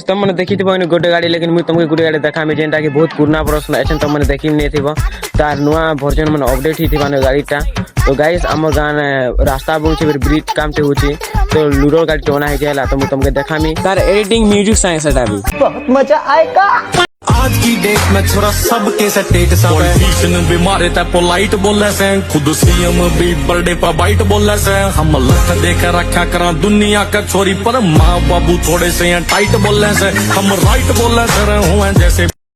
तुम मैंने देखी थी गोटे गाड़ी लेकिन मुझे तुमको गोटे गाड़ी देखा जेनटा कि बहुत पुराना वर्ष एसन तुम मैंने देखी नहीं थी तार नुआ वर्जन मैंने अपडेट ही थी गाड़ीटा। तो गाइस आम गाँव रास्ता बहुत ब्रिज काम से होची तो लूडो गाड़ी टोना है तो मुझे तुमको देखा तार एडिटिंग म्यूजिक साइंस भी बहुत मजा आएगा। आज की डेट में छोरा सबके से टेट पॉलिटिशियन भी मारे ता पोलाइट बोले से खुद सीएम भी बर्थडे पर बाइट बोले से हम लख देख रखा करा दुनिया का छोरी पर माँ बाबू थोड़े से टाइट बोले से हम राइट बोले से रहे जैसे